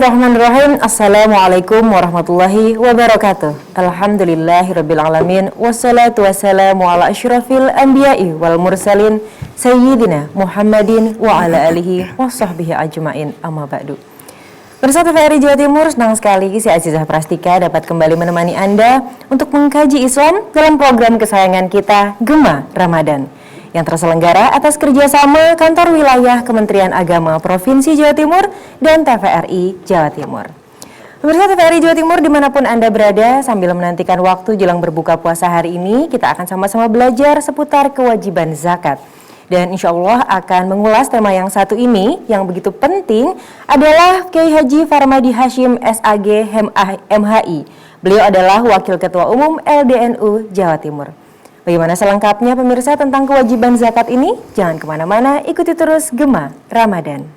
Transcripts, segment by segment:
Bismillahirrahmanirrahim. Assalamualaikum warahmatullahi wabarakatuh. Alhamdulillahirabbil alamin wassalatu wassalamu ala asyrafil anbiya'i wal mursalin sayyidina Muhammadin wa ala alihi washabbihi ajmain. Amma ba'du. Bersama TVRI Jawa Timur, senang sekali si Azizah Prastika dapat kembali menemani Anda untuk mengkaji Islam dalam program kesayangan kita, Gema Ramadan, yang terselenggara atas kerjasama Kantor Wilayah Kementerian Agama Provinsi Jawa Timur dan TVRI Jawa Timur. Pemirsa TVRI Jawa Timur dimanapun Anda berada, sambil menantikan waktu jelang berbuka puasa hari ini, kita akan sama-sama belajar seputar kewajiban zakat. Dan insya Allah akan mengulas tema yang satu ini, yang begitu penting, adalah Kiai Haji Farmadi Hashim SAG MHI. Beliau adalah Wakil Ketua Umum LDNU Jawa Timur. Bagaimana selengkapnya pemirsa tentang kewajiban zakat ini? Jangan kemana-mana, ikuti terus Gema Ramadan.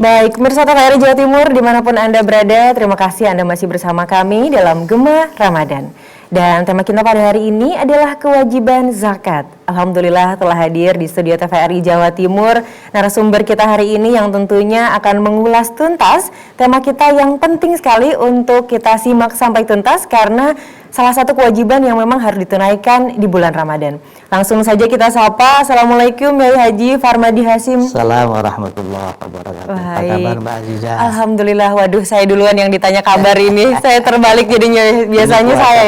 Baik, pemirsa TVRI Jawa Timur dimanapun Anda berada, terima kasih Anda masih bersama kami dalam Gema Ramadan. Dan tema kita pada hari ini adalah kewajiban zakat. Alhamdulillah telah hadir di studio TVRI Jawa Timur narasumber kita hari ini yang tentunya akan mengulas tuntas tema kita yang penting sekali untuk kita simak sampai tuntas karena salah satu kewajiban yang memang harus ditunaikan di bulan Ramadan. Langsung saja kita sapa. Assalamualaikum Kiai Haji Farmadi Hashim. Assalamualaikum warahmatullahi wabarakatuh. Apa kabar Mbak Azizah? Alhamdulillah. Waduh, saya duluan yang ditanya kabar ini. Saya terbalik jadinya. Biasanya saya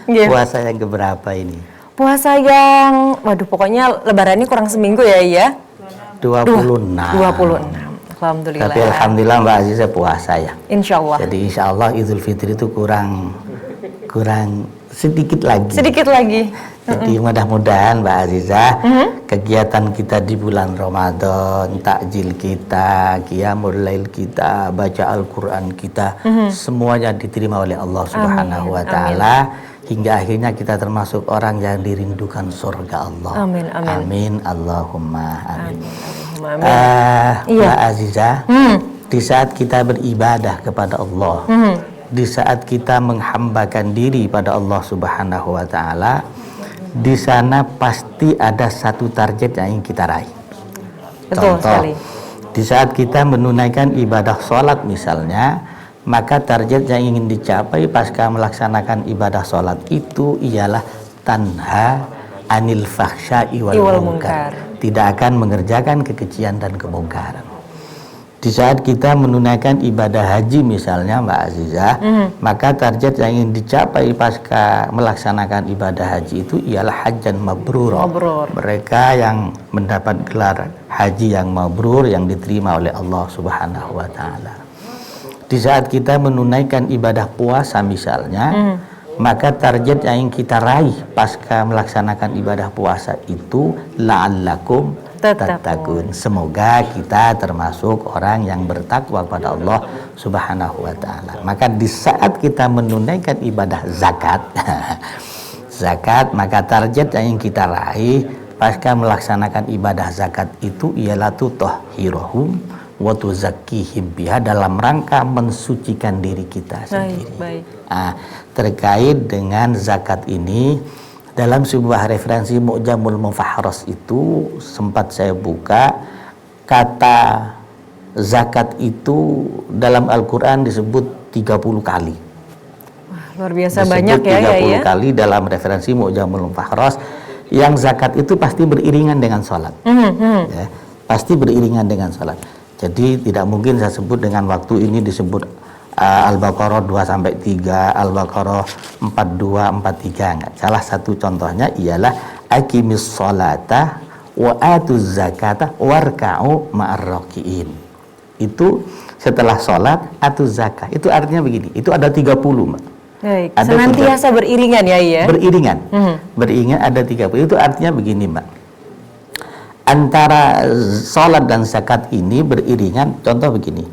ya. Puasa yang keberapa ini? Puasa yang, waduh pokoknya lebarannya kurang seminggu ya. 26. Alhamdulillah. Tapi alhamdulillah Mbak Azizah puasa ya. Insya Allah. Jadi insya Allah Idul Fitri itu kurang sedikit lagi. Sedikit lagi. Jadi mudah-mudahan Mbak Azizah kegiatan kita di bulan Ramadan, takjil kita, qiyamul lail kita, baca Al-Quran kita, semuanya diterima oleh Allah Subhanahu wa Ta'ala. Hingga akhirnya kita termasuk orang yang dirindukan surga Allah. Amin, amin. Amin, Allahumma amin. Iya. Mbak Azizah, di saat kita beribadah kepada Allah, di saat kita menghambakan diri pada Allah Subhanahu wa Ta'ala, di sana pasti ada satu target yang ingin kita raih. Betul sekali. Di saat kita menunaikan ibadah sholat misalnya, maka target yang ingin dicapai pasca melaksanakan ibadah sholat itu ialah tanha anil fakhsya'i wal munkar. Tidak akan mengerjakan kekejian dan kemungkaran. Di saat kita menunaikan ibadah haji misalnya Mbak Azizah, maka target yang ingin dicapai pasca melaksanakan ibadah haji itu ialah hajjan mabrur. Mereka yang mendapat gelar haji yang mabrur yang diterima oleh Allah Subhanahu wa Ta'ala. Di saat kita menunaikan ibadah puasa misalnya, maka target yang ingin kita raih pasca melaksanakan ibadah puasa itu la'allakum tattaqun. Semoga kita termasuk orang yang bertakwa kepada Allah Subhanahu wa Ta'ala. Maka di saat kita menunaikan ibadah zakat, maka target yang ingin kita raih pasca melaksanakan ibadah zakat itu ialah tutahhiruhum wa tuzakkihim biha, dalam rangka mensucikan diri kita sendiri. Baik. Terkait dengan zakat ini, dalam sebuah referensi Mu'jamul Mufahras itu sempat saya buka, kata zakat itu dalam Al-Quran disebut 30 kali. Wah, luar biasa disebut banyak ya. 30 kali dalam referensi Mu'jamul Mufahras. Yang zakat itu pasti beriringan dengan sholat. Ya, pasti beriringan dengan sholat. Jadi tidak mungkin saya sebut dengan waktu ini disebut Al-Baqarah 2-3, Al-Baqarah 42-43, enggak. Salah satu contohnya ialah aqimis sholata wa atuz zakata warka'u ma'ar raki'in. Itu setelah sholat atuz zakah. Itu artinya begini. Itu ada 30, Mbak. Baik. Senantiasa beriringan ya. Beriringan. Beriringan ada 30. Itu artinya begini, Mbak. Antara sholat dan zakat ini beriringan. Contoh begini,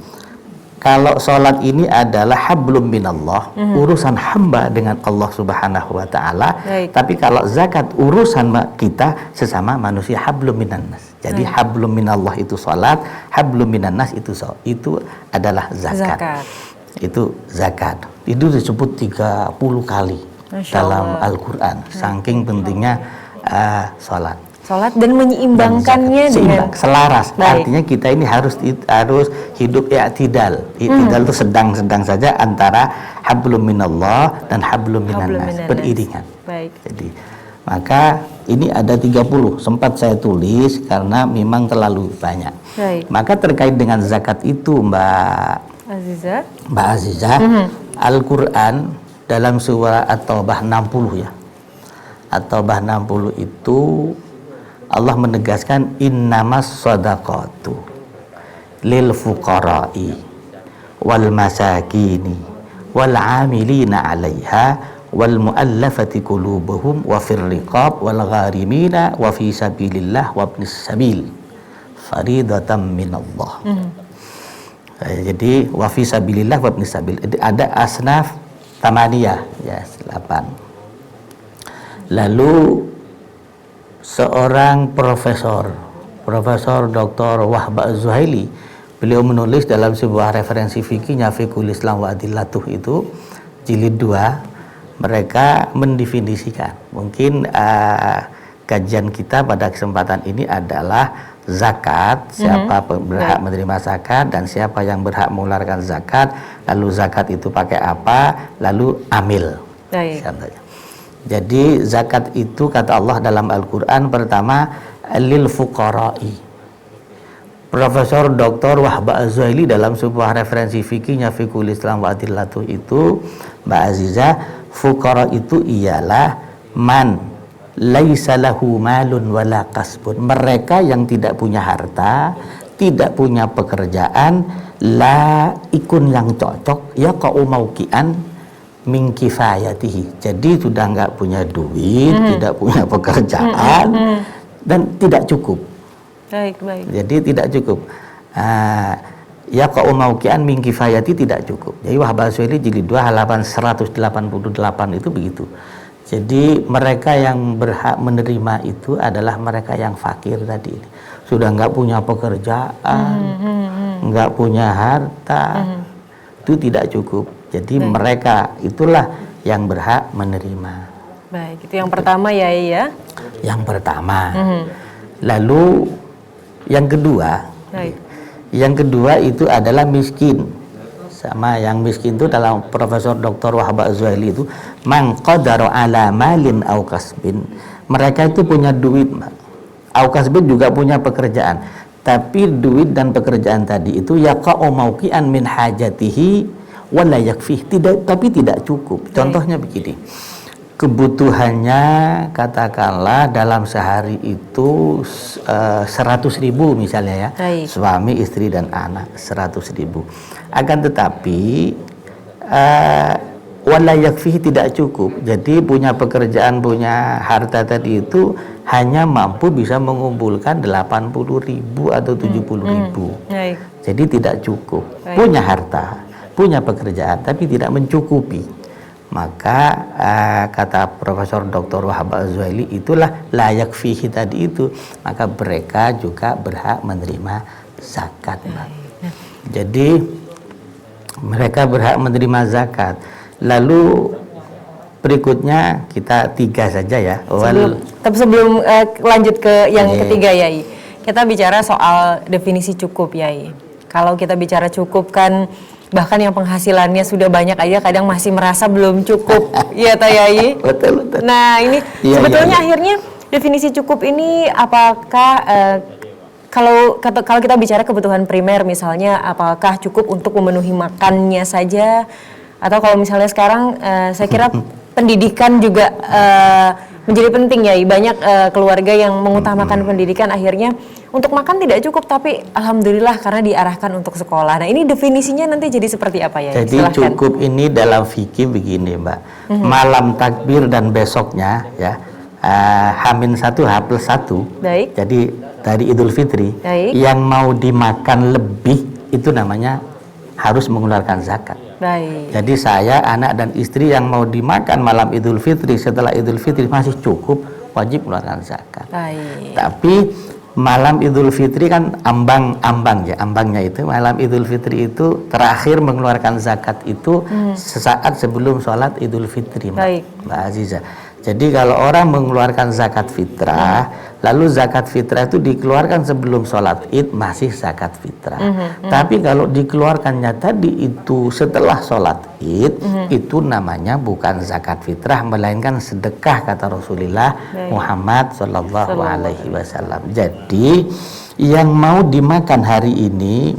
kalau sholat ini adalah hablum minallah, urusan hamba dengan Allah Subhanahu wa Ta'ala. Tapi kalau zakat urusan kita sesama manusia, hablum minannas. Jadi hablum minallah itu sholat, hablum minannas itu adalah zakat. itu zakat. Itu disebut 30 kali Masya dalam Allah. Al-Quran. Saking pentingnya sholat. Sholat dan menyeimbangkannya dengan Seimbang, selaras. Baik. Artinya kita ini harus hidup i'tidal. I'tidal itu sedang-sedang saja antara hablum minallah dan hablum Hablum minannas, minannas. beriringan. Baik. Jadi maka ini ada 30, sempat saya tulis karena memang terlalu banyak. Baik. Maka terkait dengan zakat itu Mbak Azizah, Al-Quran dalam surah At-Taubah 60 ya. At-Taubah 60 itu Allah menegaskan innamas shadaqatu lil fuqara'i wal masakini wal 'amilina 'alaiha wal mu'allafati qulubuhum wa fir riqab wal gharimina wa fi sabilillah wa ibnis sabil faridatan minallah. Jadi wa fi sabilillah wa ibnis sabil. Ada asnaf tamaniyah ya 8. Lalu seorang Profesor Dr. Wahb Az-Zuhaili, beliau menulis dalam sebuah referensi fikihnya Fiqhul Islam wa Adillatuh itu jilid 2, mereka mendefinisikan. Mungkin kajian kita pada kesempatan ini adalah zakat, siapa berhak menerima zakat dan siapa yang berhak mengeluarkan zakat, lalu zakat itu pakai apa, lalu amil. Baik. Jadi zakat itu kata Allah dalam Al-Quran pertama lil fuqara'i. Profesor Dr. Wahb Az-Zuhaili dalam sebuah referensi fikihnya Fiqhul Islam wa Adillatuh itu, Mbak Azizah, fuqara itu ialah man laisa lahu malun wala kasbun, mereka yang tidak punya harta, tidak punya pekerjaan, la ikun yang cocok ya qaumaukian min kifayatihi. Jadi sudah nggak punya duit, tidak punya pekerjaan, dan tidak cukup. Baik. Jadi tidak cukup. Ya qaumaukian min kifayati, tidak cukup. Jadi Wahb Az-Zuhaili jilid 2 halaman 188 itu begitu. Jadi mereka yang berhak menerima itu adalah mereka yang fakir tadi. Sudah nggak punya pekerjaan, nggak punya harta, itu tidak cukup. Jadi mereka itulah yang berhak menerima. Baik, itu yang pertama ya. Yang pertama. Lalu yang kedua. Baik. Yang kedua itu adalah miskin. Sama yang miskin itu dalam Profesor Dr. Wahb Az-Zuhaili itu man qadara ala malin au kasbin. Mereka itu punya duit, au kasbin juga punya pekerjaan. Tapi duit dan pekerjaan tadi itu yaqa'u mauqi'an min hajatihi wala yakfih, tapi tidak cukup. Contohnya begini, kebutuhannya katakanlah dalam sehari itu 100.000 misalnya ya. Baik. Suami, istri dan anak 100.000. Akan tetapi wala yakfih, tidak cukup. Jadi punya pekerjaan, punya harta tadi itu hanya mampu bisa mengumpulkan 80.000 atau 70.000. Baik. Jadi tidak cukup. Baik. Punya harta, punya pekerjaan, tapi tidak mencukupi. Maka kata Profesor Dr. Wahb Az-Zuhaili itulah layak fihi tadi itu. Maka mereka juga berhak menerima zakat. Jadi mereka berhak menerima zakat. Lalu berikutnya kita 3 saja ya. Sebelum lanjut ke yang ketiga Yai, kita bicara soal definisi cukup Yai. Kalau kita bicara cukup kan bahkan yang penghasilannya sudah banyak aja kadang masih merasa belum cukup. Iya Ta Yai? Betul. Nah ini sebetulnya akhirnya definisi cukup ini apakah kalau kita bicara kebutuhan primer misalnya, apakah cukup untuk memenuhi makannya saja, atau kalau misalnya sekarang saya kira pendidikan juga menjadi penting ya, banyak keluarga yang mengutamakan pendidikan akhirnya untuk makan tidak cukup, tapi alhamdulillah karena diarahkan untuk sekolah. Nah ini definisinya nanti jadi seperti apa ya? Jadi silahkan. Cukup ini dalam fikih begini Mbak, malam takbir dan besoknya ya H-1 H+1. Baik. Jadi dari Idul Fitri. Baik. Yang mau dimakan lebih itu namanya harus mengeluarkan zakat. Baik. Jadi saya, anak dan istri yang mau dimakan malam Idul Fitri setelah Idul Fitri masih cukup, wajib mengeluarkan zakat. Baik. Tapi malam Idul Fitri kan ambangnya itu malam Idul Fitri itu terakhir mengeluarkan zakat itu sesaat sebelum sholat Idul Fitri, Mbak Aziza. Jadi kalau orang mengeluarkan zakat fitrah, lalu zakat fitrah itu dikeluarkan sebelum sholat Id, masih zakat fitrah. Tapi kalau dikeluarkannya tadi itu setelah sholat Id, itu namanya bukan zakat fitrah, melainkan sedekah, kata Rasulullah Muhammad Sallallahu Alaihi Wasallam. Jadi yang mau dimakan hari ini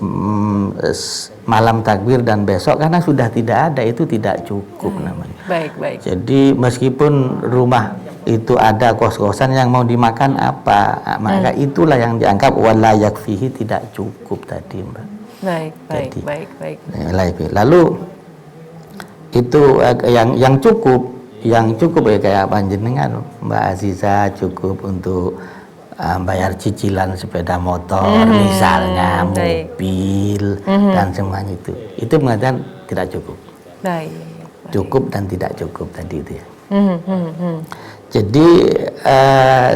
malam takbir dan besok karena sudah tidak ada, itu tidak cukup namanya. Baik. Jadi meskipun rumah itu ada kos-kosan, yang mau dimakan apa, maka itulah yang dianggap wala yakfihi, tidak cukup tadi, Mbak. Baik. Lalu itu yang cukup ya kayak panjenengan Mbak Aziza, cukup untuk bayar cicilan sepeda motor misalnya, mobil dan semuanya itu mengatakan tidak cukup. Cukup dan tidak cukup tadi itu ya. Jadi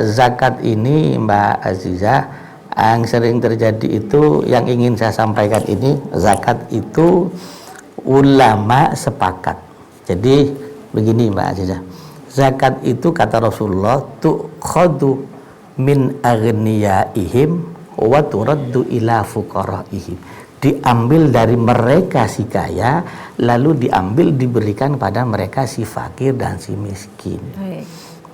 zakat ini Mbak Aziza, yang sering terjadi itu, yang ingin saya sampaikan ini, zakat itu ulama sepakat. Jadi begini Mbak Aziza, zakat itu kata Rasulullah tu'khadu min aghniyaihim wa turaddu ila fuqaraihim, diambil dari mereka si kaya lalu diberikan pada mereka si fakir dan si miskin.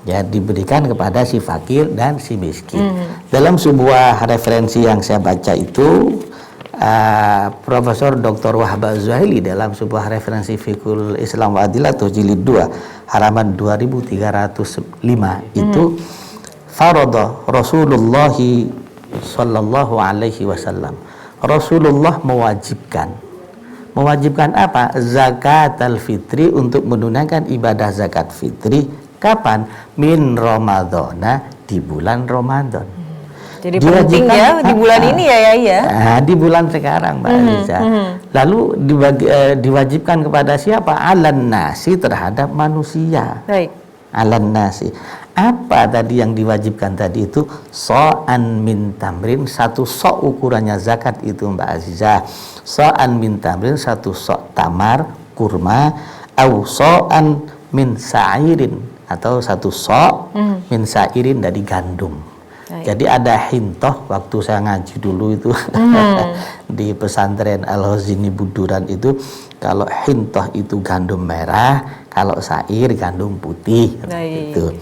Ya, diberikan kepada si fakir dan si miskin. Dalam sebuah referensi yang saya baca itu, Profesor Dr. Wahab Az-Zuhaili dalam sebuah referensi Fiqhul Islam wa Adilatuh jilid 2 halaman 2305 itu farada Rasulullah sallallahu alaihi wasallam, Rasulullah mewajibkan apa? Zakat al-fitri, untuk menunaikan ibadah zakat fitri kapan? Min Ramadhana, di bulan Ramadan. Jadi penting ya di bulan ini ya. Di bulan sekarang Mbak Aliza. Lalu diwajibkan kepada siapa? Alan nasi, terhadap manusia. Alan nasi. Apa tadi yang diwajibkan tadi itu? So'an min tamrin, satu so' ukurannya zakat itu Mbak Azizah. So'an min tamrin, satu so' tamar, kurma. Au so'an min sa'irin, atau satu so' min sa'irin, dari gandum. Jadi ada hintoh, waktu saya ngaji dulu itu di pesantren Al-Hozini Buduran itu, kalau hintoh itu gandum merah, kalau sair gandum putih. Gitu.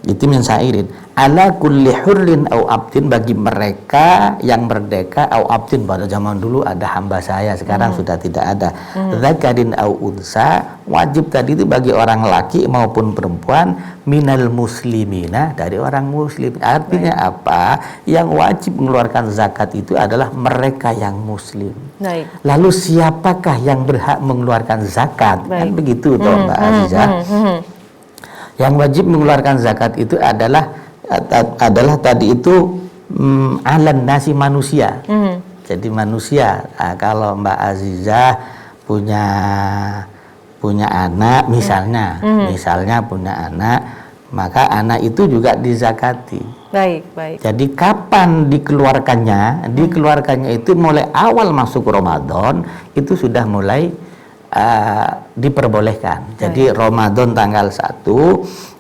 Itu min sairin. Ala kulli hurrin au abdin, bagi mereka yang merdeka, au abdin, pada zaman dulu ada hamba saya, sekarang sudah tidak ada. Zakarin au unsa, wajib tadi itu bagi orang laki maupun perempuan, minal muslimina, dari orang muslim. Artinya apa? Yang wajib mengeluarkan zakat itu adalah mereka yang muslim. Lalu siapakah yang berhak mengeluarkan zakat? Kan begitu toh Mbak Azizah. Yang wajib mengeluarkan zakat itu adalah tadi itu alan nasi, manusia. Jadi manusia. Kalau Mbak Azizah punya anak misalnya, punya anak, maka anak itu juga dizakati. Jadi kapan dikeluarkannya? Dikeluarkannya itu mulai awal masuk Ramadan, itu sudah mulai diperbolehkan. Jadi Ramadan tanggal 1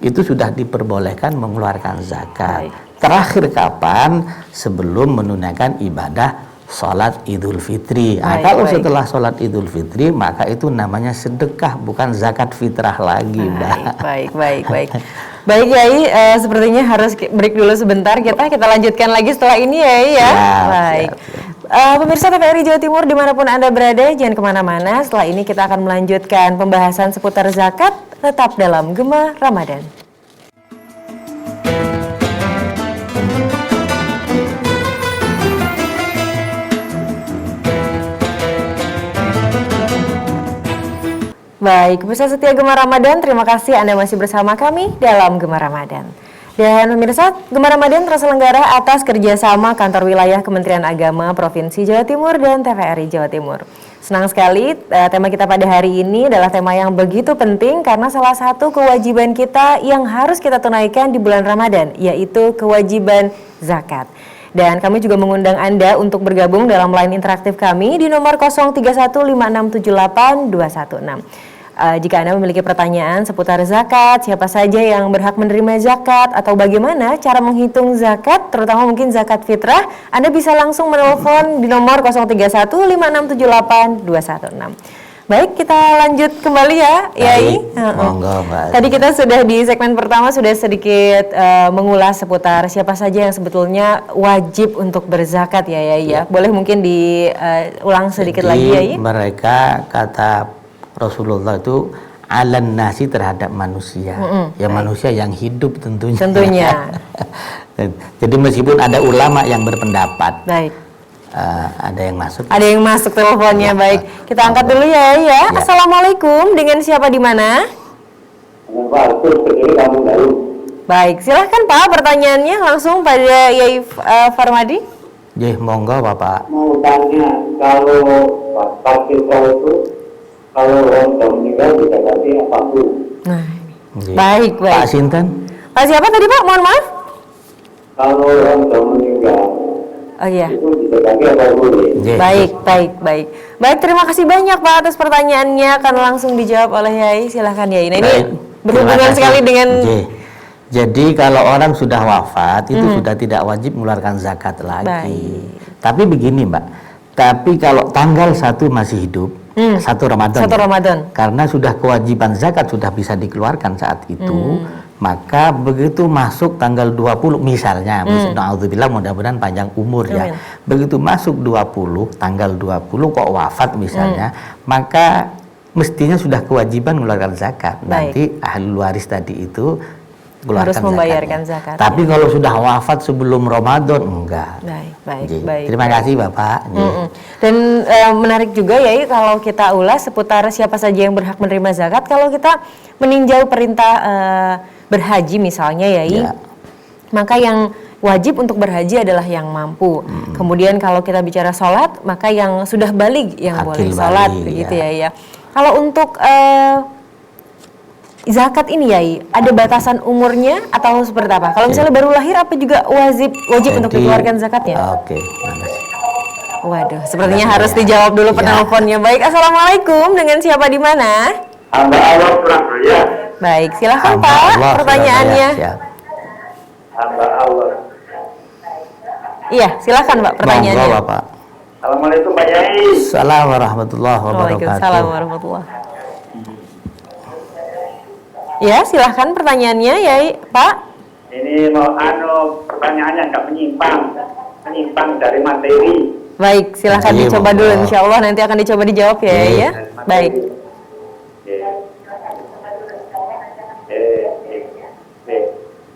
itu sudah diperbolehkan mengeluarkan zakat. Terakhir kapan? Sebelum menunaikan ibadah sholat Idul Fitri. Kalau setelah sholat Idul Fitri, maka itu namanya sedekah, bukan zakat fitrah lagi, Mbak. Baik Yai, sepertinya harus break dulu sebentar. Kita lanjutkan lagi setelah ini ya. Baik. Pemirsa TVRI Jawa Timur dimanapun Anda berada, jangan kemana-mana. Setelah ini kita akan melanjutkan pembahasan seputar zakat, tetap dalam Gema Ramadan. Baik, pemirsa setia Gema Ramadan, terima kasih Anda masih bersama kami dalam Gema Ramadan. Dan pemirsa, Gema Ramadan terselenggara atas kerjasama Kantor Wilayah Kementerian Agama Provinsi Jawa Timur dan TVRI Jawa Timur. Senang sekali tema kita pada hari ini adalah tema yang begitu penting karena salah satu kewajiban kita yang harus kita tunaikan di bulan Ramadan, yaitu kewajiban zakat. Dan kami juga mengundang Anda untuk bergabung dalam line interaktif kami di nomor 0315678216. Jika Anda memiliki pertanyaan seputar zakat, siapa saja yang berhak menerima zakat, atau bagaimana cara menghitung zakat, terutama mungkin zakat fitrah, Anda bisa langsung menelpon di nomor 0315678216. Baik, kita lanjut kembali ya, Yai. Monggo, Mbak. Tadi kita sudah di segmen pertama sudah sedikit mengulas seputar siapa saja yang sebetulnya wajib untuk berzakat ya, Yai ya. Boleh mungkin diulang sedikit lagi, Yai? Mereka kata Rasulullah itu alan nasi terhadap manusia, manusia yang hidup tentunya. Jadi meskipun ada ulama yang berpendapat, baik, ada yang masuk. Ada yang masuk teleponnya, ya, baik. Kita angkat dulu ya. Assalamualaikum, dengan siapa di mana? Baik, silahkan Pak, pertanyaannya langsung pada Yai Farmadi. Monggo Bapak. Mau tanya, kalau wakil itu kalau orang sudah meninggal tidak ganti apapun. Nah, baik. Pak Sinten. Pak siapa tadi Pak? Mohon maaf. Kalau orang sudah meninggal, oh iya, itu tidak ganti apapun. Baik. Terima kasih banyak Pak atas pertanyaannya. Akan langsung dijawab oleh Yai. Silahkan Yai. Nah, ini berhubungan sekali dengan. Jadi kalau orang sudah wafat itu sudah tidak wajib mengeluarkan zakat lagi. Tapi begini Mbak. Tapi kalau tanggal 1 masih hidup, 1 Ramadan. 1 Ramadan. Karena sudah kewajiban zakat sudah bisa dikeluarkan saat itu, maka begitu masuk tanggal 20 misalnya, na'udzubillah, mudah-mudahan panjang umur ya. Begitu masuk 20, tanggal 20 kok wafat misalnya, maka mestinya sudah kewajiban mengeluarkan zakat. Nanti ahli waris tadi itu harus membayarkan zakat. Tapi kalau sudah wafat sebelum Ramadan enggak. Baik. Terima kasih Bapak. Dan menarik juga ya kalau kita ulas seputar siapa saja yang berhak menerima zakat. Kalau kita meninjau perintah berhaji misalnya ya, maka yang wajib untuk berhaji adalah yang mampu. Kemudian kalau kita bicara sholat, maka yang sudah baligh yang boleh sholat, begitu ya. Kalau untuk zakat ini Yai, ada batasan umurnya atau seperti apa? Kalau misalnya baru lahir, apa juga wajib untuk dikeluarkan zakatnya? Oke, makasih. Waduh, sepertinya harus dijawab dulu penelponnya. Baik, assalamualaikum, dengan siapa di mana? Hamba Allah Surabaya. Baik, silahkan Pak, pertanyaannya. Hamba Allah. Iya, silahkan Pak, pertanyaannya. Monggo Bapak. Assalamualaikum Pak Yai. Assalamualaikum warahmatullahi wabarakatuh. Waalaikumsalam warahmatullahi. Ya, silahkan pertanyaannya ya Pak. Ini mau pertanyaannya nggak menyimpang dari materi. Baik, silahkan dicoba dulu, insya Allah nanti akan dicoba dijawab ya. Baik.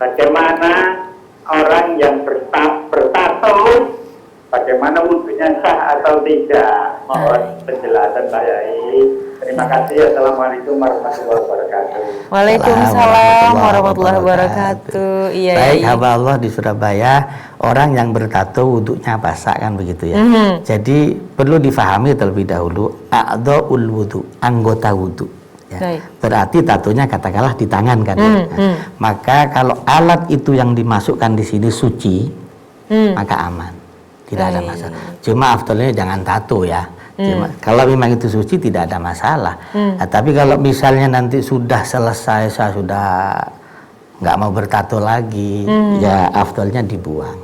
Bagaimana orang yang bertato, bagaimana wudhunya sah atau tidak? Mohon penjelasan Pak Yai. Terima kasih. Assalamualaikum warahmatullahi wabarakatuh. Waalaikumsalam warahmatullahi wabarakatuh. Iya. Baik, hamba Allah di Surabaya, orang yang bertato wudhunya basah kan begitu ya. Jadi perlu difahami terlebih dahulu a'dha'ul wudhu, anggota wudhu. Ya. Berarti tatonya katakanlah di tangan kan. Maka kalau alat itu yang dimasukkan di sini suci, maka aman, tidak ada masalah. Cuma afdalnya jangan tato ya. Kalau memang itu suci tidak ada masalah. Nah, tapi kalau misalnya nanti sudah selesai, saya sudah nggak mau bertato lagi, ya afdalnya dibuang.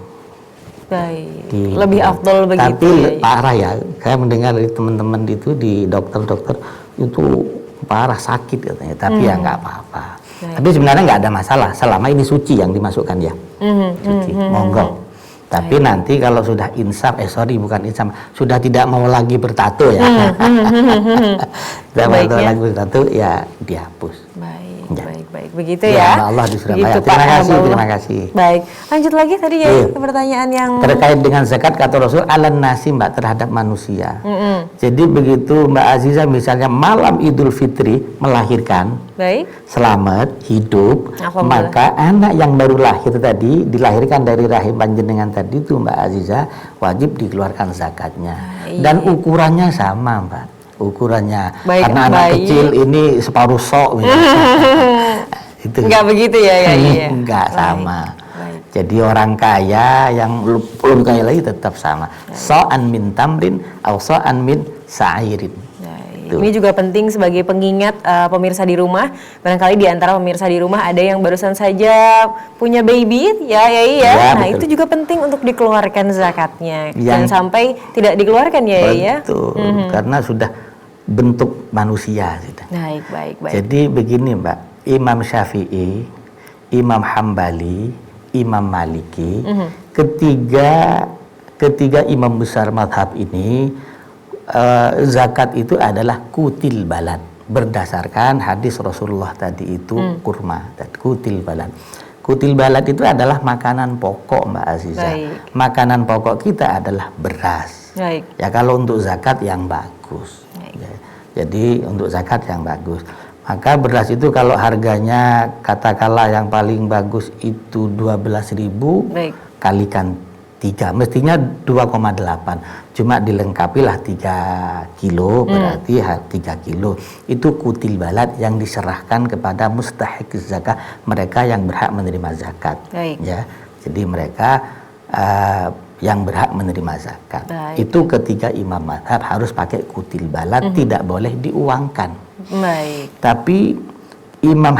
Baik. Lebih afdal begitu. Tapi parah ya, saya mendengar dari teman-teman itu di dokter-dokter itu parah sakit katanya. Tapi ya nggak apa-apa. Tapi sebenarnya nggak ada masalah selama ini suci yang dimasukkan ya. Suci, monggo. Tapi nanti kalau sudah insaf, bukan insaf, sudah tidak mau lagi bertato ya. Tidak mau lagi bertato ya dihapus. Baik, begitu ya. Allah di Surabaya. Terima kasih. Baik, lanjut lagi tadi ya pertanyaan yang terkait dengan zakat kata Rasul alan nasi Mbak terhadap manusia. Jadi begitu Mbak Aziza misalnya malam Idul Fitri melahirkan, selamat hidup, maka anak yang baru lahir tadi dilahirkan dari rahim panjenengan tadi itu Mbak Aziza wajib dikeluarkan zakatnya. Dan ukurannya sama Mbak. Ukurannya karena anak kecil ini separuh sok misalnya. Itu enggak begitu ya. Enggak sama. Jadi orang kaya yang belum kaya lagi tetap sama. So'an min tamrin atau so'an min sa'irin. Ini juga penting sebagai pengingat pemirsa di rumah. Barangkali di antara pemirsa di rumah ada yang barusan saja punya baby, ya. Nah, betul. itu juga penting untuk dikeluarkan zakatnya. Jangan sampai tidak dikeluarkan, ya. Betul, karena sudah bentuk manusia. Baik. Jadi begini, Mbak, Imam Syafi'i, Imam Hambali, Imam Maliki, ketiga imam besar madhab ini, zakat itu adalah kutil balad, berdasarkan hadis Rasulullah tadi itu kurma dan kutil balad. Kutil balad itu adalah makanan pokok, Mbak Azizah. Makanan pokok kita adalah beras. Ya, kalau untuk zakat yang bagus. Ya, jadi untuk zakat yang bagus. Maka beras itu kalau harganya katakanlah yang paling bagus itu 12.000, kalikan 3, mestinya 2,8. Cuma dilengkapilah 3 kilo, berarti 3 kilo. Itu kutil balad yang diserahkan kepada mustahiq zakat, mereka yang berhak menerima zakat. Ya, jadi mereka yang berhak menerima zakat. Itu ketiga imam mazhab harus pakai kutil balad, tidak boleh diuangkan. Tapi Imam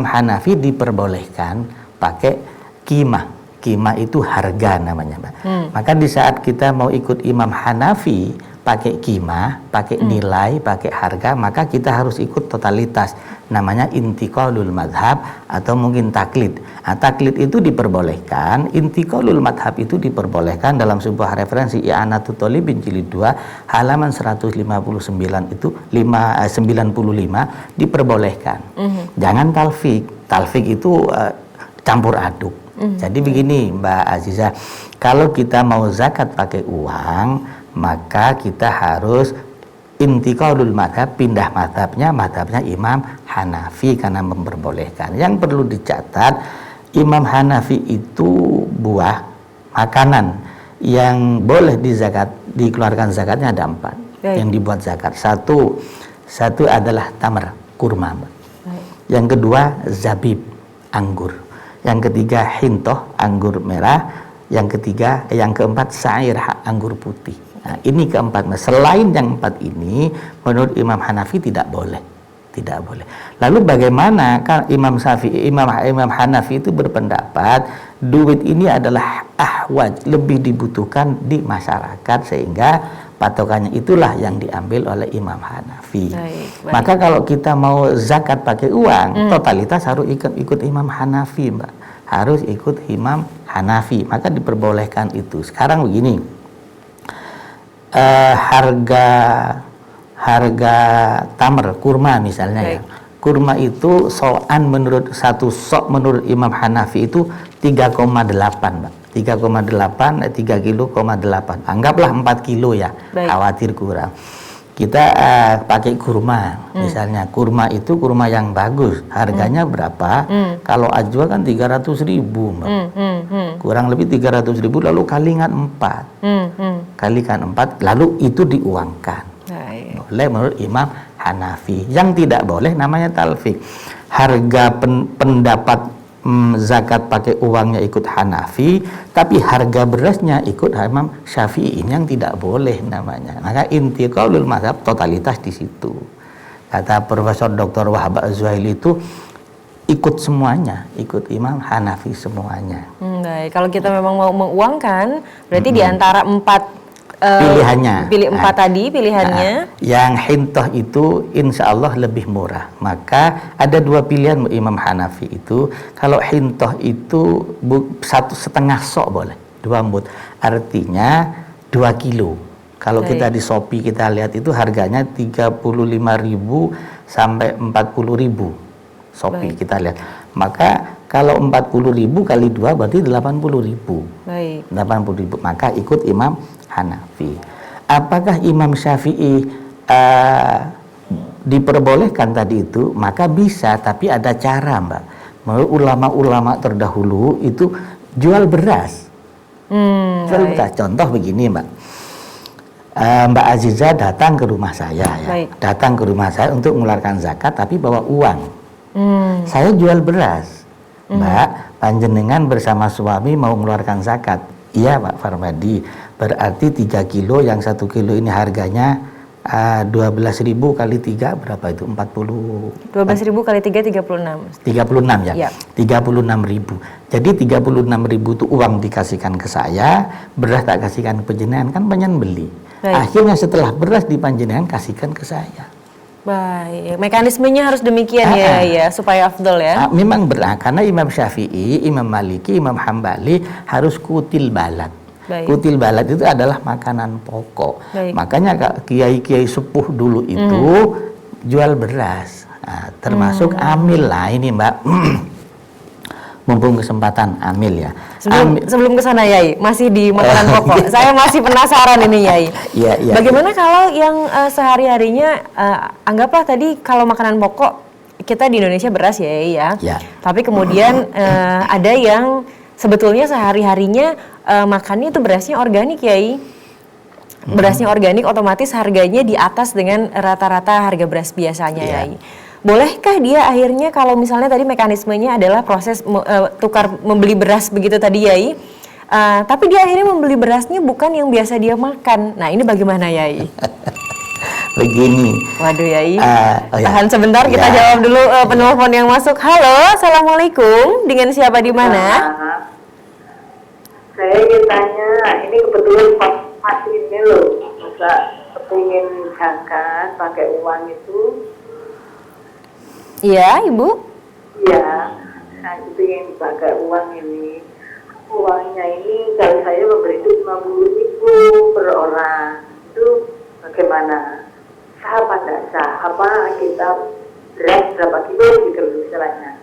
Hanafi diperbolehkan pakai qimah. Qimah itu harga namanya, Mbak. Maka di saat kita mau ikut Imam Hanafi pakai qimah, pakai nilai, pakai harga, maka kita harus ikut totalitas. Namanya intiqalul madhab atau mungkin taklid. Nah, taklid itu diperbolehkan, intiqalul madhab itu diperbolehkan dalam sebuah referensi I'anatut Thalibin jilid 2 halaman 159 itu 95 diperbolehkan. Jangan talfik. Talfik itu campur aduk. Jadi begini, Mbak Azizah, kalau kita mau zakat pakai uang, maka kita harus intiqalul madhab, pindah madhabnya Imam Hanafi karena memperbolehkan. Yang perlu dicatat, Imam Hanafi itu buah makanan yang boleh dikeluarkan zakatnya ada 4 yang dibuat zakat. Satu adalah tamar, kurma. Yang kedua zabib, anggur. Yang ketiga hintoh, anggur merah. Yang keempat sa'ir, anggur putih. Nah, ini keempat. Selain yang 4 ini, menurut Imam Hanafi tidak boleh. Lalu bagaimana? Kan Imam Hanafi itu berpendapat duit ini adalah ahwaj, lebih dibutuhkan di masyarakat, sehingga patokannya itulah yang diambil oleh Imam Hanafi. Maka kalau kita mau zakat pakai uang, totalitas harus ikut Imam Hanafi, Mbak. Harus ikut Imam Hanafi. Maka diperbolehkan itu. Sekarang begini, harga tamar, kurma misalnya, ya. Kurma itu menurut Imam Hanafi itu 3,8, Mbak. 3 kilo, 8. Anggaplah 4 kilo ya. Khawatir kurang. Kita pakai kurma, misalnya kurma itu kurma yang bagus, harganya berapa? Kalau ajwa kan 300.000, Mbak. Kurang lebih 300.000, lalu kalikan 4, lalu itu diuangkan. Boleh menurut Imam Hanafi. Yang tidak boleh namanya talfik. Harga pendapat zakat pakai uangnya ikut Hanafi, tapi harga berasnya ikut Imam Syafi'i, ini yang tidak boleh namanya. Maka intiqalul mazhab, totalitas di situ. Kata Profesor Dr. Wahab Az-Zuhaili itu ikut semuanya, ikut Imam Hanafi semuanya. Baik, kalau kita memang mau menguangkan, berarti di antara 4 pilihannya. Pilih 4 tadi pilihannya. Yang hintoh itu insya Allah lebih murah. Maka ada 2 pilihan Imam Hanafi itu. Kalau hintoh itu 1,5 sok boleh, 2 mud. Artinya 2 kilo. Kalau kita di Shopee kita lihat itu harganya 35.000 sampai 40.000. Shopee kita lihat. Maka kalau 40.000 kali 2 berarti 80.000. 80.000. Maka ikut Imam Hanafi. Apakah Imam Syafi'i diperbolehkan tadi itu? Maka bisa, tapi ada cara, Mbak. Menurut ulama-ulama terdahulu itu jual beras. Jual beras. Contoh begini, Mbak. Mbak Azizah datang ke rumah saya, ya. Datang ke rumah saya untuk mengeluarkan zakat, tapi bawa uang. Saya jual beras, Mbak. panjenengan bersama suami mau mengeluarkan zakat. Iya Pak Farmadi, berarti 3 kilo, yang 1 kilo ini harganya 12.000 kali 3 berapa itu? 40. 12.000 kali 3 36. 36 ya? Ya. 36.000. Jadi 36.000 itu uang dikasihkan ke saya, beras tak kasihkan ke panjenengan, kan panjenengan beli. Baik. Akhirnya setelah beras di panjenengan kasihkan ke saya. Baik, mekanismenya harus demikian ya, supaya afdol ya. Memang berat, karena Imam Syafi'i, Imam Maliki, Imam Hambali harus kutil balad. Baik. Kutil balad itu adalah makanan pokok. Baik. Makanya kiai-kiai sepuh dulu itu jual beras. Termasuk amil lah ini Mbak. Mumpung kesempatan amil ya. Sebelum ke sana Yai, masih di makanan pokok. Saya masih penasaran ini Yai. Iya. Bagaimana kalau yang sehari-harinya anggaplah tadi kalau makanan pokok kita di Indonesia beras ya Yai ya. Ya. Tapi kemudian ada yang sebetulnya sehari-harinya makannya itu berasnya organik Yai. Berasnya organik otomatis harganya di atas dengan rata-rata harga beras biasanya Yai. Bolehkah dia akhirnya kalau misalnya tadi mekanismenya adalah proses tukar membeli beras begitu tadi Yai, tapi dia akhirnya membeli berasnya bukan yang biasa dia makan. Nah ini bagaimana Yai? Begini. Waduh Yai, ya. tahan sebentar kita jawab dulu penelpon yang masuk. Halo, assalamualaikum. Dengan siapa di mana? Saya ingin tanya, ini kebetulan masih ini loh, masa kepingin zakat pakai uang itu. Iya Ibu. Iya, saya ingin pakai uang ini. Uangnya ini kalau saya memberi itu 50.000 per orang, itu bagaimana? Sah apa enggak sah? Apa kita beras berapa kilo gitu istilahnya?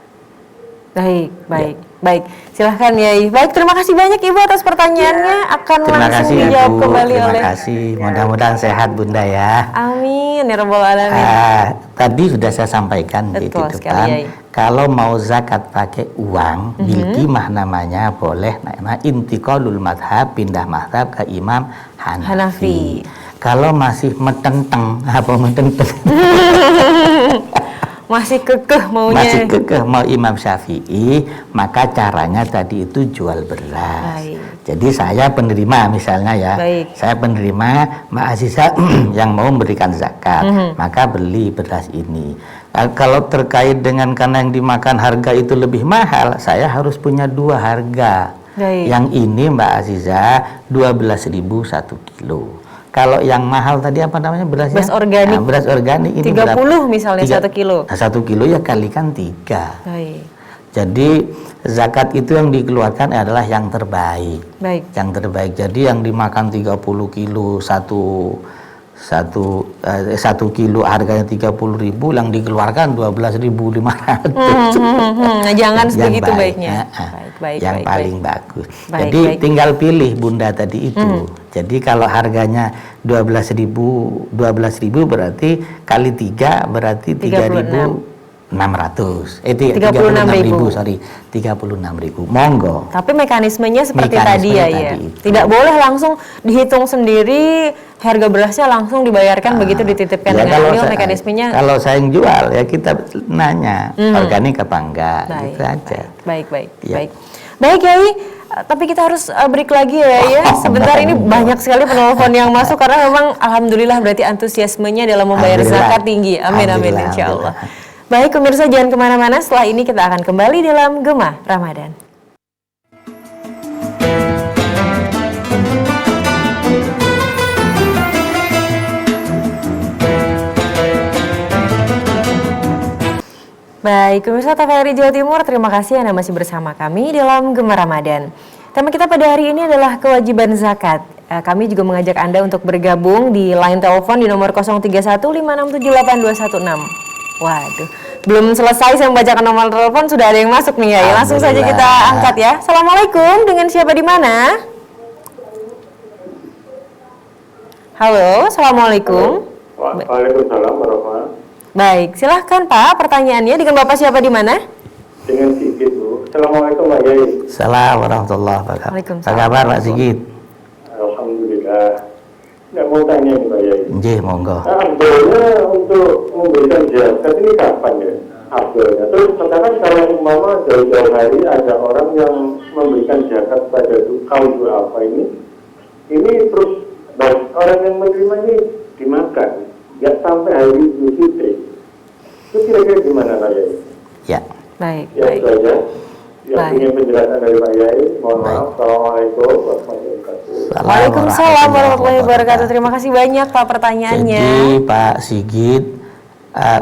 Baik. Silahkan Yai. Baik, terima kasih banyak Ibu atas pertanyaannya. Akan Terima langsung kasih dijawab Bu. kembali Terima oleh. kasih. Mudah-mudahan sehat Bunda ya. Amin ya rabbal alamin. Tadi sudah saya sampaikan di Betul depan, sekali, Yai. kalau mau zakat pakai uang, bilqimah namanya boleh, nama intiqalul madhab, pindah madhab ke Imam Hanafi. Kalau masih metenteng, Masih kekeh maunya. masih kekeh mau Imam Syafi'i, maka caranya tadi itu jual beras. Baik. Jadi saya penerima misalnya ya, Baik. saya penerima Mbak Aziza yang mau memberikan zakat, maka beli beras ini. Kalau terkait dengan karena yang dimakan harga itu lebih mahal, saya harus punya 2 harga. Baik. Yang ini Mbak Aziza 12.000 1 kilo. Kalau yang mahal tadi apa namanya berasnya? Beras organik. Nah, beras organik ini 30 berapa? misalnya 1 kilo. Nah, 1 kilo ya kalikan 3. Baik. Jadi zakat itu yang dikeluarkan adalah yang terbaik. Baik. Yang terbaik. Jadi yang dimakan 30 kilo 1 kilo harganya 30.000, yang dikeluarkan 12.500. Nah, jangan sebegitu baik. baiknya. Baik. Yang paling bagus. Baik, Jadi baik. tinggal pilih Bunda tadi itu. Jadi kalau harganya 12.000 berarti kali 3 berarti 3.600. 36.000, sorry. 36.000. Monggo. Tapi mekanismenya seperti Mekanisme tadi ya. tadi itu. Tidak boleh langsung dihitung sendiri harga berasnya langsung dibayarkan begitu dititipkan Ya, dengan beliau mekanismenya. kalau saya yang jual ya kita nanya organik apa enggak, Baik, gitu aja. Baik. Ya. Baik Yai, tapi kita harus break lagi ya. Sebentar ini banyak sekali penelpon yang masuk karena memang alhamdulillah berarti antusiasmenya dalam membayar Alhamdulillah. zakat tinggi. Amin Alhamdulillah, insyaallah. Baik pemirsa, jangan kemana-mana. Setelah ini kita akan kembali dalam Gema Ramadan. Baik, pemirsa TVRI Jawa Timur, terima kasih Anda masih bersama kami dalam Gema Ramadan. Tema kita pada hari ini adalah kewajiban zakat. Kami juga mengajak Anda untuk bergabung di line telepon di nomor 0315678216. Waduh, belum selesai saya membacakan nomor telepon, sudah ada yang masuk nih ya. Langsung saja kita angkat ya. Assalamualaikum, dengan siapa di mana? Halo, assalamualaikum. Waalaikumsalam warahmatullahi. Baik, silahkan Pak, pertanyaannya dengan Bapak siapa di mana? Dengan Sigit Bu. Assalamualaikum Pak Yai. Assalamualaikum warahmatullahi wabarakatuh. Waalaikumsalam. Apa kabar Pak Sigit? Alhamdulillah. Nggak mau tanya nih Pak Yai. Nggih, monggo. Sebetulnya untuk memberikan zakat ini kapan ya? afdolnya. Terus sekarang kalau umpama jauh-jauh hari ada orang yang memberikan zakat pada kaum du'afa ini terus orang yang menerima ini dimakan, nggak sampai hari Idul Fitri. Itu kira-kira gimana Pak Yai? Ya. Baik, Ya, baik. itu aja. Yang Baik. ingin penjelasan dari Pak Yai, mohon Baik. maaf. Assalamualaikum warahmatullahi wabarakatuh. Waalaikumsalam warahmatullahi wabarakatuh. Terima kasih banyak Pak pertanyaannya. Jadi Pak Sigit,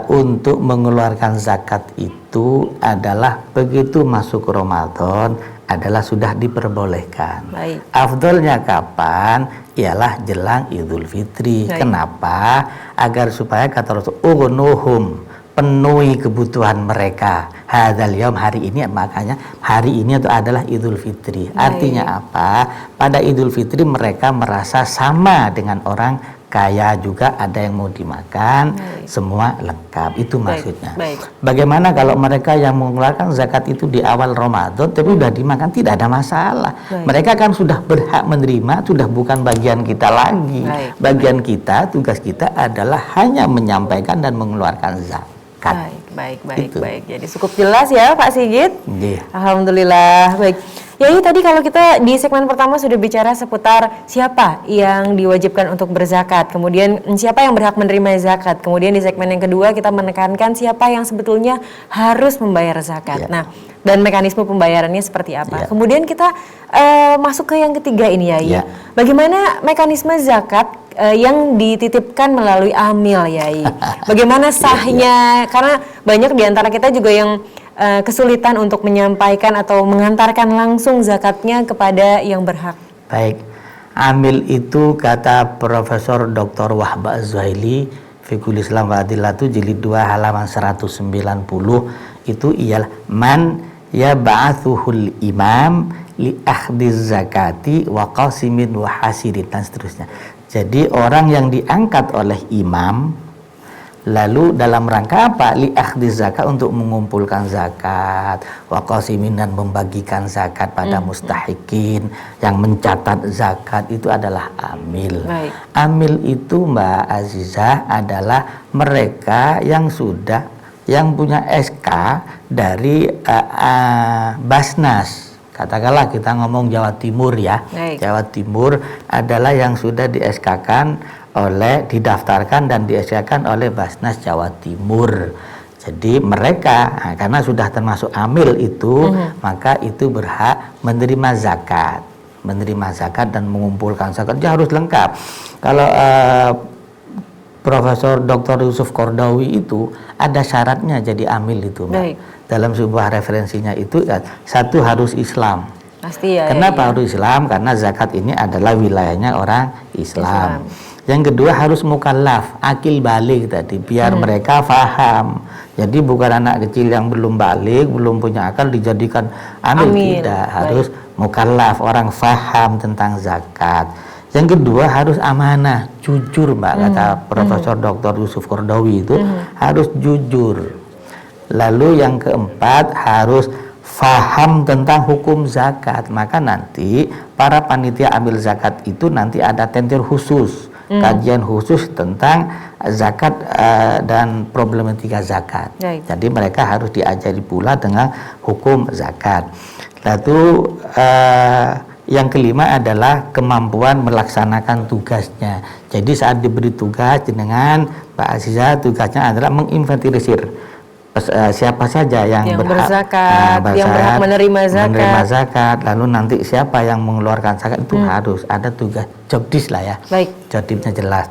untuk mengeluarkan zakat itu adalah begitu masuk Ramadan adalah sudah diperbolehkan. Baik. Afdolnya kapan? Ialah jelang Idul Fitri. Baik. Kenapa? Agar supaya kata Rasul, ughnuhum, penuhi kebutuhan mereka. Hadzal yaum, hari ini, makanya hari ini itu adalah Idul Fitri. Baik. Artinya apa? Pada Idul Fitri mereka merasa sama dengan orang kaya, juga ada yang mau dimakan. Baik. Semua lengkap. Itu Baik, maksudnya. baik. Bagaimana kalau mereka yang mengeluarkan zakat itu di awal Ramadan tapi sudah dimakan, tidak ada masalah. Baik. Mereka kan sudah berhak menerima, sudah bukan bagian kita lagi. Baik. Bagian kita, tugas kita adalah hanya menyampaikan dan mengeluarkan zakat. Baik. Itu. Jadi cukup jelas ya Pak Sigit. Iya. Alhamdulillah. Baik. Ya, ini tadi kalau kita di segmen pertama sudah bicara seputar siapa yang diwajibkan untuk berzakat, kemudian siapa yang berhak menerima zakat. Kemudian di segmen yang kedua kita menekankan siapa yang sebetulnya harus membayar zakat. Ya. Nah, dan mekanisme pembayarannya seperti apa. Ya. Kemudian kita masuk ke yang ketiga ini ya. Ya. Bagaimana mekanisme zakat yang dititipkan melalui amil ya? Bagaimana sahnya? Karena banyak di antara kita juga yang kesulitan untuk menyampaikan atau mengantarkan langsung zakatnya kepada yang berhak. Baik. Amil itu kata Profesor Dr. Wahab Az-Zuhaili, Fiqhul Islam wa Adillatu jilid 2 halaman 190, itu ialah man yab'athuhul imam li akhdiz zakati wa qasimin wa hasirin, dan seterusnya. Jadi orang yang diangkat oleh imam lalu dalam rangka apa? Li akhdiz zakat, untuk mengumpulkan zakat, wa qasimin, dan membagikan zakat pada mustahikin, yang mencatat zakat itu adalah amil. Baik. Amil itu Mbak Azizah adalah mereka yang punya SK dari Basnas. Katakanlah kita ngomong Jawa Timur ya. Baik. Jawa Timur adalah yang sudah di-SK-kan didaftarkan dan di-SK-kan oleh Basnas Jawa Timur. Jadi mereka, karena sudah termasuk amil itu, maka itu berhak menerima zakat. Menerima zakat dan mengumpulkan zakat, dia harus lengkap. Kalau Profesor Dr. Yusuf Qaradawi itu ada syaratnya jadi amil itu, Mbak. Baik. Dalam sebuah referensinya itu, satu harus Islam. Pasti ya. Kenapa ya. harus Islam? Karena zakat ini adalah wilayahnya orang Islam. Yang kedua harus mukallaf, akil balik tadi, biar mereka faham. Jadi bukan anak kecil yang belum balik, belum punya akal dijadikan amil, tidak. Harus mukallaf, orang faham tentang zakat. Yang kedua harus amanah, jujur Mbak, kata Profesor Dr. Yusuf Qaradawi itu, harus jujur. Lalu yang keempat harus faham tentang hukum zakat. Maka nanti para panitia ambil zakat itu nanti ada tentir khusus, kajian khusus tentang zakat dan problematika zakat. Baik. Jadi mereka harus diajari pula dengan hukum zakat. Lalu yang kelima adalah kemampuan melaksanakan tugasnya. Jadi saat diberi tugas dengan Pak Azizah, tugasnya adalah menginventarisir siapa saja yang berzakat, yang berhak menerima zakat. Lalu nanti siapa yang mengeluarkan zakat itu harus ada tugas, job desk lah ya. Baik. Job desk-nya jelas.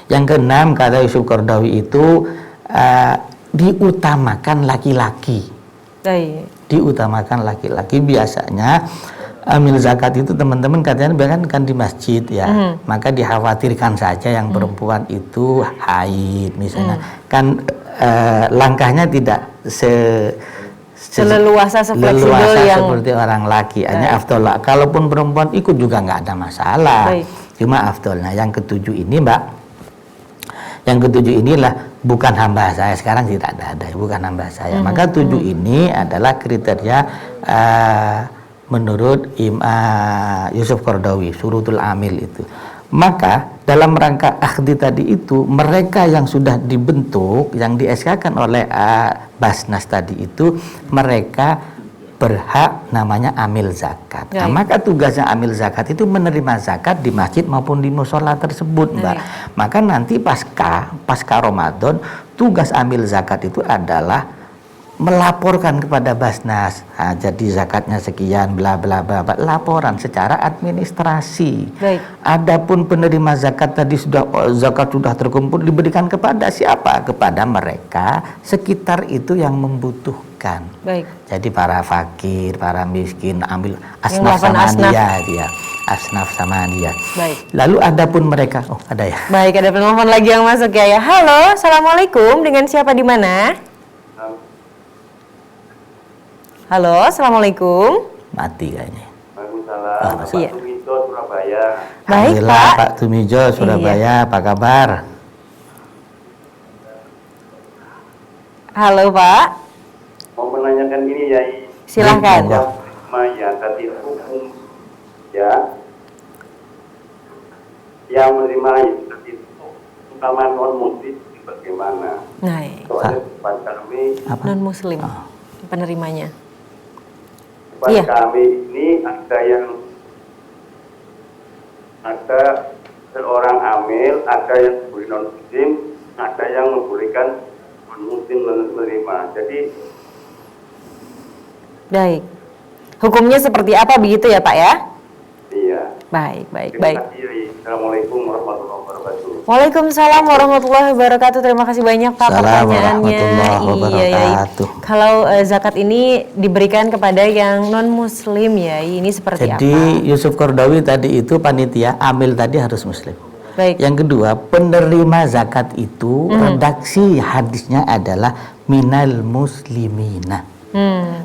Yang keenam kata Yusuf Qaradawi itu diutamakan laki-laki. Baik. Diutamakan laki-laki. Biasanya amil zakat itu teman-teman katanya kan di masjid ya, maka dikhawatirkan saja yang perempuan itu haid misalnya, kan langkahnya tidak seleluasa sefleksibel yang seperti orang laki. Hanya afdollah, kalaupun perempuan ikut juga nggak ada masalah. Baik. Cuma afdolnya yang ketujuh ini Mbak, yang ketujuh inilah bukan hamba saya, sekarang tidak ada bukan hamba saya. Maka tujuh ini adalah kriteria menurut Yusuf Qaradawi, surutul amil itu. Maka dalam rangka akhdi tadi itu, mereka yang sudah dibentuk, yang di-SK-kan oleh Basnas tadi itu, mereka berhak namanya amil zakat. Nah, maka tugasnya amil zakat itu menerima zakat di masjid maupun di musola tersebut, Mbak. Maka nanti pasca Ramadan, tugas amil zakat itu adalah melaporkan kepada Basnas, jadi zakatnya sekian, bla bla bla, laporan secara administrasi. Adapun penerima zakat tadi zakat sudah terkumpul, diberikan kepada siapa? Kepada mereka sekitar itu yang membutuhkan. Jadi para fakir, para miskin, ambil asnaf sama dia, asnaf sama dia. Lalu adapun mereka, ada ya. Baik, ada penelpon lagi yang masuk ya. Halo, assalamualaikum. Dengan siapa di mana? Halo, assalamualaikum. Mati kayaknya. Waalaikumsalam. Pak Tumijo, Surabaya. Baik, Alhamdulillah, Pak. Pak Tumijo, Surabaya. Apa kabar? Halo, Pak. Mau menanyakan ini, Yai. Silahkan. Ya, tadi hukum ya, yang menerima itu utama non muslim bagaimana? Soalnya depan kami non muslim penerimanya. Depan kami ini ada seorang amil, ada yang boleh non muslim, ada yang membolehkan non muslim menerima. Jadi baik. Hukumnya seperti apa begitu ya, Pak ya? Iya. Baik. Terima kasih. Assalamualaikum warahmatullahi wabarakatuh. Waalaikumsalam warahmatullahi wabarakatuh. Terima kasih banyak, Pak, pertanyaannya. Iya. Kalau zakat ini diberikan kepada yang non muslim ya, ini seperti apa? Jadi Yusuf Kordawi tadi itu panitia amil tadi harus muslim. Baik. Yang kedua, penerima zakat itu redaksi hadisnya adalah minal muslimina.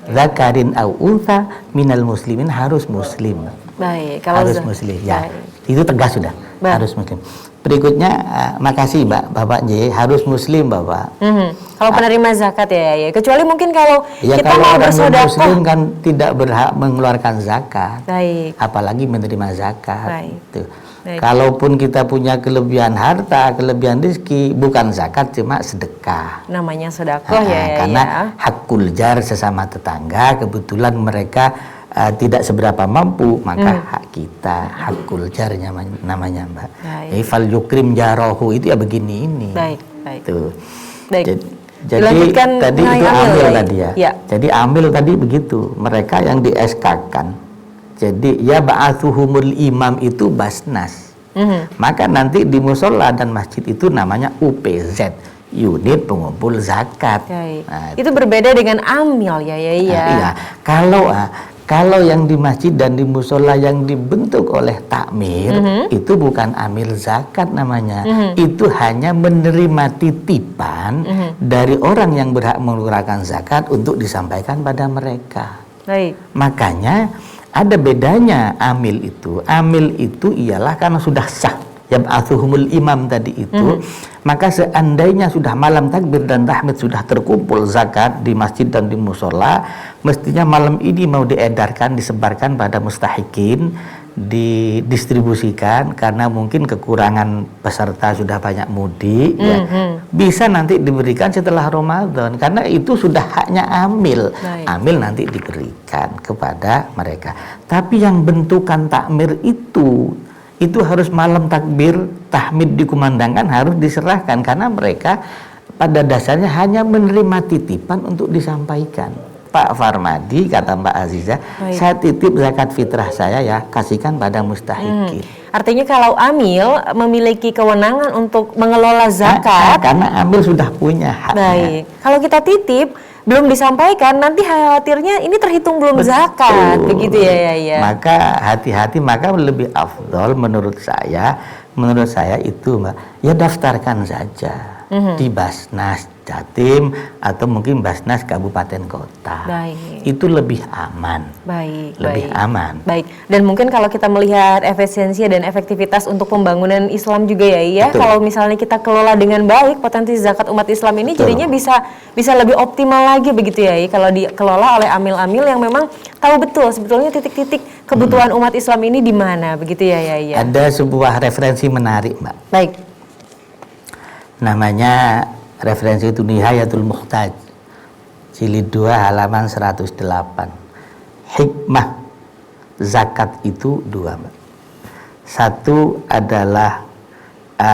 Zakarin au untha minal muslimin, harus muslim. Baik, kalau harus muslim ya. Itu tegas sudah. Harus muslim. Berikutnya, makasih Bapak J, harus muslim Bapak. Kalau penerima zakat ya. Kecuali mungkin kalau ya, kita kalau mau orang bersedekah, muslim kan tidak berhak mengeluarkan zakat. Baik. Apalagi menerima zakat. Baik. Gitu. Kalaupun kita punya kelebihan harta, kelebihan rezeki, bukan zakat, cuma sedekah. Namanya sedekah karena hakul jar sesama tetangga, kebetulan mereka tidak seberapa mampu, maka hak kita, hakul jar namanya Mbak. Fal yukrim jarohu, itu ya begini ini. Baik. Tuh. Baik. Jadi tadi itu amil tadi ya. Ya. Jadi amil tadi begitu, mereka yang di SK-kan. Jadi ya ba'athuhumul imam itu Basnas. Maka nanti di musola dan masjid itu namanya UPZ, unit pengumpul zakat. Nah, itu berbeda dengan amil ya. Iya. Kalau yang di masjid dan di musola yang dibentuk oleh takmir itu bukan amil zakat namanya. Itu hanya menerima titipan dari orang yang berhak mengeluarkan zakat untuk disampaikan pada mereka. Baik. Makanya ada bedanya amil itu. Amil itu ialah karena sudah sah, yab'athuhumul imam tadi itu, maka seandainya sudah malam takbir dan tahmid sudah terkumpul zakat di masjid dan di musola, mestinya malam ini mau diedarkan, disebarkan pada mustahikin, didistribusikan, karena mungkin kekurangan peserta sudah banyak mudik, ya, bisa nanti diberikan setelah Ramadan, karena itu sudah haknya amil. Amil nanti diberikan kepada mereka. Tapi yang bentukan takmir itu harus malam takbir, tahmid dikumandangkan, harus diserahkan, karena mereka pada dasarnya hanya menerima titipan untuk disampaikan. Pak Farmadi, kata Mbak Aziza, saya titip zakat fitrah saya ya, kasihkan pada mustahikin. Artinya kalau amil memiliki kewenangan untuk mengelola zakat, karena amil sudah punya haknya. Baik. Kalau kita titip belum disampaikan, nanti khawatirnya ini terhitung belum zakat, begitu ya. Maka hati-hati, maka lebih afdol menurut saya itu Mbak, ya daftarkan saja di Basnas, Jatim atau mungkin Basnas kabupaten kota. Baik. Itu lebih aman. Baik, Lebih aman. Baik. Dan mungkin kalau kita melihat efisiensi dan efektivitas untuk pembangunan Islam juga ya, Betul. kalau misalnya kita kelola dengan baik potensi zakat umat Islam ini Betul. jadinya bisa lebih optimal lagi begitu ya, kalau dikelola oleh amil-amil yang memang tahu betul sebetulnya titik-titik kebutuhan umat Islam ini di mana begitu ya. Ada sebuah referensi menarik, Mbak. Baik. Namanya referensi itu Nihayatul Muhtaj, jilid 2 halaman 108. Hikmah zakat itu 2, Mbak. Satu adalah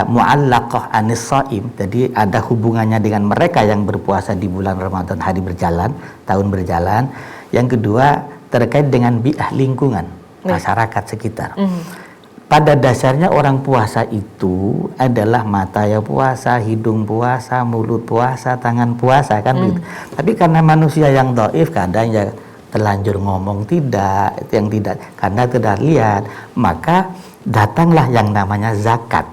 mu'allaqah anis shaim, jadi ada hubungannya dengan mereka yang berpuasa di bulan Ramadan, hari berjalan, tahun berjalan. Yang kedua terkait dengan bi'ah lingkungan, masyarakat sekitar. Pada dasarnya orang puasa itu adalah mata ya puasa, hidung puasa, mulut puasa, tangan puasa kan gitu. Tapi karena manusia yang dhaif kadang ya terlanjur ngomong karena tidak lihat, maka datanglah yang namanya zakat.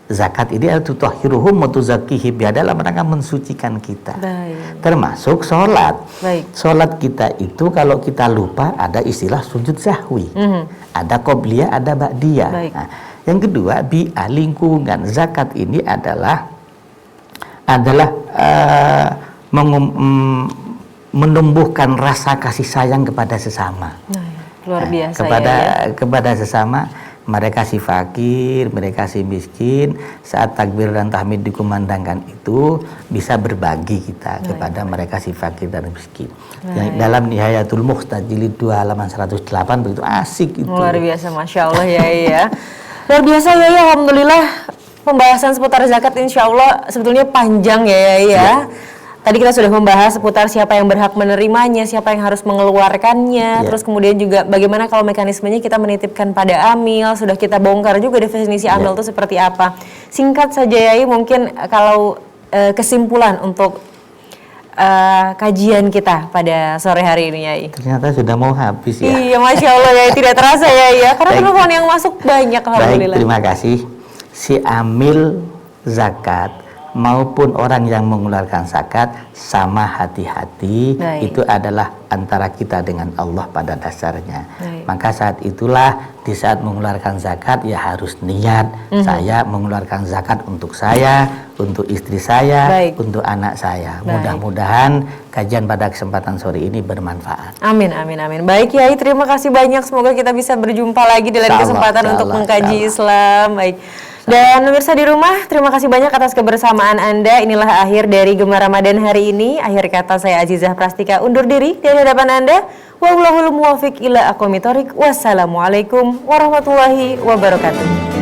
Zakat ini adalah tutahhiruhum wa tuzakkihim, adalah mereka mensucikan kita. Baik. Termasuk sholat. Baik. Sholat kita itu kalau kita lupa ada istilah sujud sahwi. Ada qobliyah, ada ba'diyah. Baik. Nah, yang kedua, bi'ah lingkungan. Zakat ini adalah menumbuhkan rasa kasih sayang kepada sesama. Nah, luar biasa kepada sesama, mereka si fakir, mereka si miskin, saat takbir dan tahmid dikumandangkan itu bisa berbagi kita kepada mereka si fakir dan miskin. Yang dalam Nihayatul Muhtaj jilid 2 halaman 108 begitu asik itu. Luar biasa, Masya Allah ya. Luar biasa ya, alhamdulillah pembahasan seputar zakat insya Allah sebetulnya panjang ya. Tadi kita sudah membahas seputar siapa yang berhak menerimanya, siapa yang harus mengeluarkannya, terus kemudian juga bagaimana kalau mekanismenya kita menitipkan pada amil, sudah kita bongkar juga definisi amil itu seperti apa. Singkat saja Yai, mungkin kalau kesimpulan untuk kajian kita pada sore hari ini Yai. Ternyata sudah mau habis ya. Iya, Masya Allah Yai, tidak terasa ya, karena telepon yang masuk banyak alhamdulillah. Baik, terima kasih. Si amil zakat maupun orang yang mengeluarkan zakat sama hati-hati. Itu adalah antara kita dengan Allah pada dasarnya. Maka saat itulah di saat mengeluarkan zakat ya harus niat saya mengeluarkan zakat untuk saya, untuk istri saya, untuk anak saya. Mudah-mudahan kajian pada kesempatan sore ini bermanfaat. Amin. Baik Yai, terima kasih banyak. Semoga kita bisa berjumpa lagi di lain kesempatan untuk mengkaji Islam. Baik. Dan pemirsa di rumah, terima kasih banyak atas kebersamaan Anda. Inilah akhir dari Gemar Ramadan hari ini. Akhir kata saya Azizah Prastika undur diri dari hadapan Anda. Wallahul muwaffiq ila aqwamit thoriq. Wassalamualaikum warahmatullahi wabarakatuh.